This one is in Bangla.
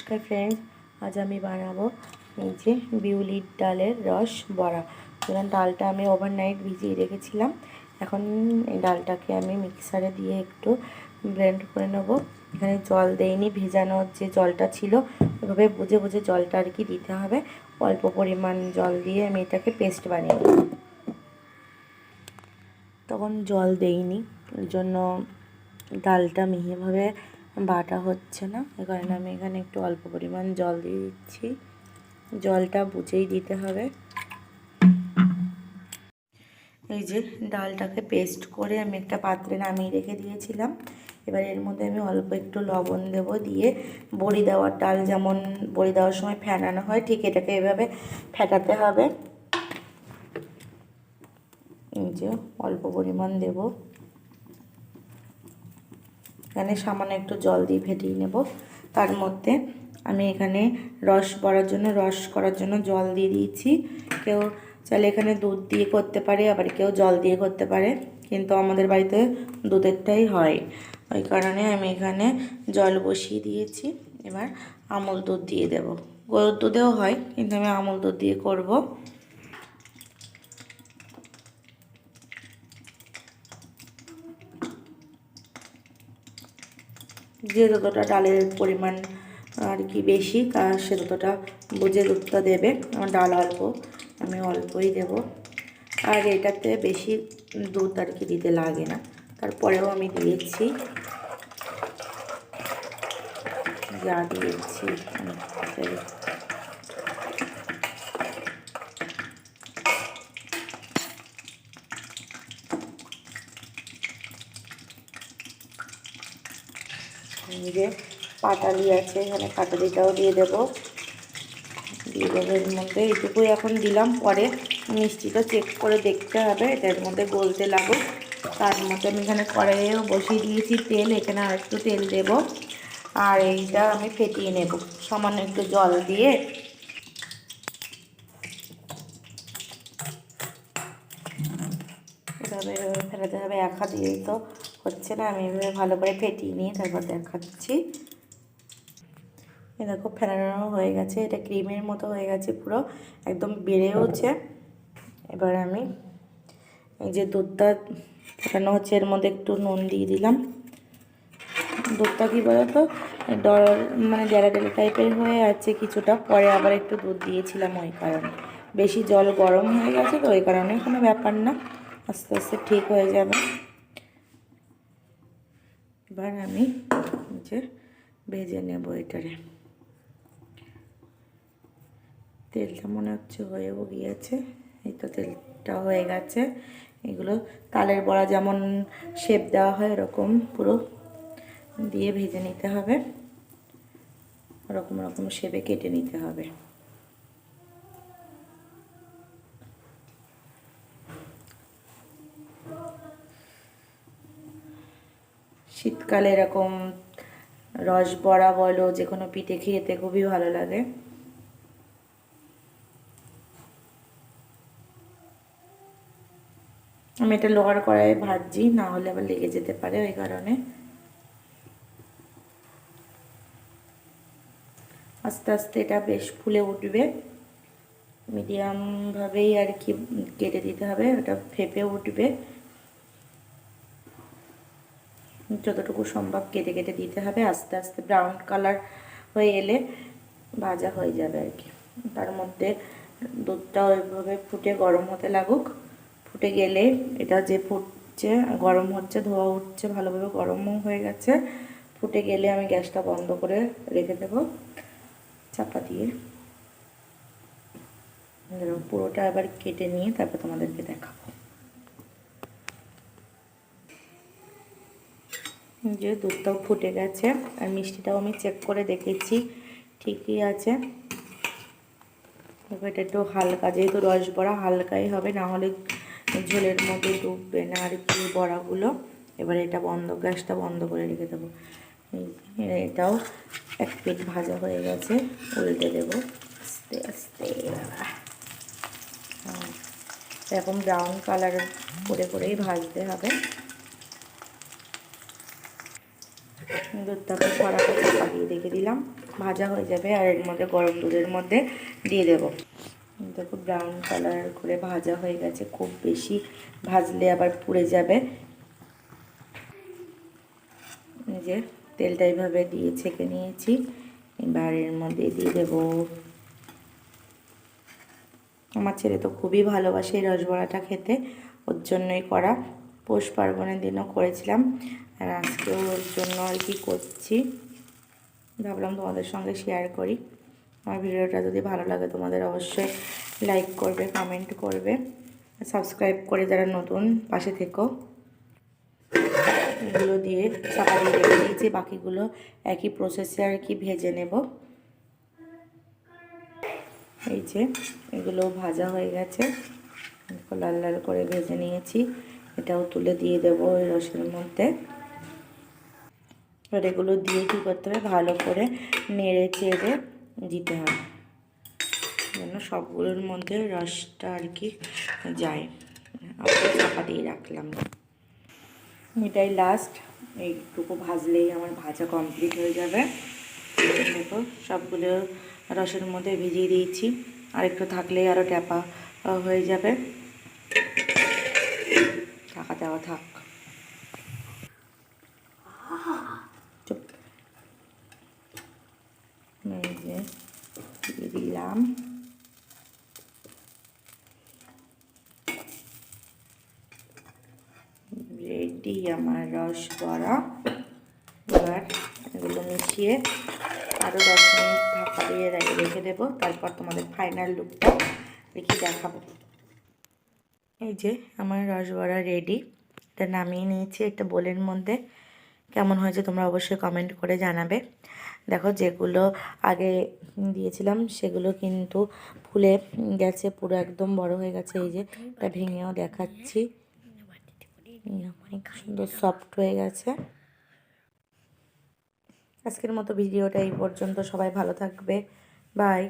নমস্কার ফ্রেন্ডস, আজ আমি বানাবো এই যে বিউলির ডালের রস বড়া। যেমন ডালটা আমি ওভারনাইট ভিজিয়ে রেখেছিলাম, এখন এই ডালটাকে আমি মিক্সারে দিয়ে একটু ব্লেন্ড করে নেব। এখানে জল দেইনি, ভেজানোর যে জলটা ছিল ওইভাবে বুঝে বুঝে জলটা আর কি দিতে হবে। অল্প পরিমাণ জল দিয়ে আমি এটাকে পেস্ট বানিয়ে নেব। তখন জল দেইনি, ওই জন্য ডালটা মিহিভাবে বাটা হচ্ছে না। এই কারণে আমি এখানে একটু অল্প পরিমাণ জল দিয়ে দিচ্ছি। জলটা বুঝেই দিতে হবে। এই যে ডালটাকে পেস্ট করে আমি একটা পাত্রে নামিয়ে রেখে দিয়েছিলাম। এবার এর মধ্যে আমি অল্প একটু লবণ দেব, দিয়ে বড়ি দেওয়ার ডাল যেমন বড়ি দেওয়ার সময় ফেটানো হয় ঠিক এটাকে এভাবে ফেটাতে হবে। এই যে অল্প পরিমাণ দেব, এখানে সামান্য একটু জল দিয়ে ফেটিয়ে নেব। তার মধ্যে আমি এখানে রস করার জন্য জল দিয়ে দিয়েছি। কেউ চাইলে এখানে দুধ দিয়ে করতে পারে, আবার কেউ জল দিয়ে করতে পারে, কিন্তু আমাদের বাড়িতে দুধেরটাই হয়, ওই কারণে আমি এখানে জল বসিয়ে দিয়েছি। এবার আমুল দুধ দিয়ে দেব। গরুর দুধেও হয়, কিন্তু আমি আমুল দুধ দিয়ে করব। যে যতটা ডালের পরিমাণ আর কি বেশি, তার সে ততটা বুঝে দুধটা দেবে। আমার ডাল অল্প, আমি অল্পই দেব। আর এটাতে বেশি দুধ আর কি দিতে লাগে না, তারপরেও আমি দিয়েছি, যা দিয়েছি যে পাটালি আছে, এখানে পাটালিটাও দিয়ে দেবো। এর মধ্যে এইটুকুই এখন দিলাম, পরে মিষ্টিটা চেক করে দেখতে হবে এটার মধ্যে গলতে লাগুক। তার মধ্যে আমি এখানে কড়াইয়েও বসিয়ে দিয়েছি তেল, এখানে আর একটু তেল দেব। আর এইটা আমি ফেটিয়ে নেব সামান্য একটু জল দিয়ে। এভাবে ফেটাতে হবে, এক হাত দিয়েই তো হচ্ছে না, আমি এভাবে ভালো করে ফেটিয়ে নিয়ে তারপর দেখাচ্ছি। এ দেখো ফেটানো হয়ে গেছে, এটা ক্রিমের মতো হয়ে গেছে, পুরো একদম বেড়েওছে। এবার আমি এই যে দুধটা ফেটানো হচ্ছে, এর মধ্যে একটু নুন দিয়ে দিলাম। দুধটা কী বলতো মানে ডেলা ডেলা টাইপের হয়ে আছে কিছুটা, পরে আবার একটু দুধ দিয়েছিলাম, ওই কারণে বেশি জল গরম হয়ে গেছে, তো ওই কারণে কোনো ব্যাপার না, আস্তে আস্তে ঠিক হয়ে যাবে। এবার আমি যে ভেজে নেব এটারে। তেলটা মনে হচ্ছে হয়েও গিয়েছে, এই তো তেলটা হয়ে গেছে। এগুলো তালের বড়া যেমন শেপ দেওয়া হয় এরকম পুরো দিয়ে ভেজে নিতে হবে, রকম শেপে কেটে নিতে হবে। শীতকালে এরকম রস বড়া বলো, যে কোনো পিঠে খেতে খুবই ভালো লাগে। আমি এটা লোহার কড়াইয়ে ভাজছি, না হলে আবার লেগে যেতে পারে, ওই কারণে আস্তে আস্তে এটা বেশ ফুলে উঠবে। মিডিয়ামভাবেই আর কি কেটে দিতে হবে, ওটা ফেপে উঠবে, যতটুকু সম্ভব কেটে কেটে দিতে হবে। আস্তে আস্তে ব্রাউন কালার হয়ে এলে ভাজা হয়ে যাবে আর কি। তার মধ্যে দুধটা ওইভাবে ফুটে গরম হতে লাগুক। ফুটে গেলে এটা যে ফুটছে, গরম হচ্ছে, ধোয়া উঠছে, ভালোভাবে গরমও হয়ে গেছে। ফুটে গেলে আমি গ্যাসটা বন্ধ করে রেখে দেবো চাপা দিয়ে। পুরোটা আবার কেটে নিয়ে তারপর তোমাদেরকে দেখাবো। যে দুধটাও ফুটে গেছে, আর মিষ্টিটাও আমি চেক করে দেখেছি, ঠিকই আছে। এটা একটু হালকা, যেহেতু রস বড়া হালকাই হবে, না হলে ঝোলের মধ্যে ডুববে না আর কি বড়াগুলো। এবার এটা গ্যাসটা বন্ধ করে রেখে দেবো। এটাও এক পিঠ ভাজা হয়ে গেছে, উল্টে দেবো আস্তে আস্তে। এরকম ব্রাউন কালার করে করেই ভাজতে হবে। দুধটাকে ছড়াটা চাপা দিয়ে রেখে দিলাম। ভাজা হয়ে যাবে আর এর মধ্যে গরম দুধের মধ্যে দিয়ে দেব। দেখো ব্রাউন কালার করে ভাজা হয়ে গেছে, খুব বেশি ভাজলে আবার পুড়ে যাবে। এই যে তেলটা এইভাবে দিয়ে ছেঁকে নিয়েছি, এবার এর মধ্যে দিয়ে দেব। আমার ছেলে তো খুবই ভালোবাসে এই রসবড়াটা খেতে, ওর জন্যই করা। পৌষ পার্বণের দিনও করেছিলাম আর আজকেও ওর জন্য আর কি করছি, ভাবলাম তোমাদের সঙ্গে শেয়ার করি। আমার ভিডিওটা যদি ভালো লাগে তোমাদের অবশ্যই লাইক করবে, কমেন্ট করবে, সাবস্ক্রাইব করে যারা নতুন পাশে থেকো। এগুলো দিয়ে চাপা দিয়ে রেখে দিয়েছি, বাকিগুলো একই প্রসেসে আর কি ভেজে নেব। এই যে এগুলো ভাজা হয়ে গেছে, লাল লাল করে ভেজে নিয়েছি। এটাও তুলে দিয়ে দেবো ওই রসের মধ্যে। এবার এগুলো দিয়ে কী করতে হবে, ভালো করে নেড়ে চেড়ে দিতে হবে যেন সবগুলোর মধ্যে রসটা আর কি যায়। আবার চাপা দিয়ে রাখলাম। এটাই লাস্ট, এইটুকু ভাজলেই আমার ভাজা কমপ্লিট হয়ে যাবে। দেখো সবগুলো রসের মধ্যে ভিজিয়ে দিয়েছি, আর একটু থাকলেই আরও ট্যাপা হয়ে যাবে। ঢাকা দেওয়া থাক। চুপ। এই যে দিয়ে দিলাম। রেডি আমার রসবড়া। এবার এগুলো মিশিয়ে আরও 10 মিনিট ঢাকা দিয়ে রেখে দেবো, তারপর তোমাদের ফাইনাল লুকটা দেখি দেখাবো। এই যে আমার রসবড়া রেডি, এটা নামিয়ে নিয়েছি একটা বোলের মধ্যে। কেমন হয়েছে তোমরা অবশ্যই কমেন্ট করে জানাবে। দেখো যেগুলো আগে দিয়েছিলাম সেগুলো কিন্তু ফুলে গেছে, পুরো একদম বড় হয়ে গেছে। এই যে এটা ভেঙেও দেখাচ্ছি, অনেক সুন্দর সফট হয়ে গেছে। আজকের মতো ভিডিওটা এই পর্যন্ত, সবাই ভালো থাকবে, বাই।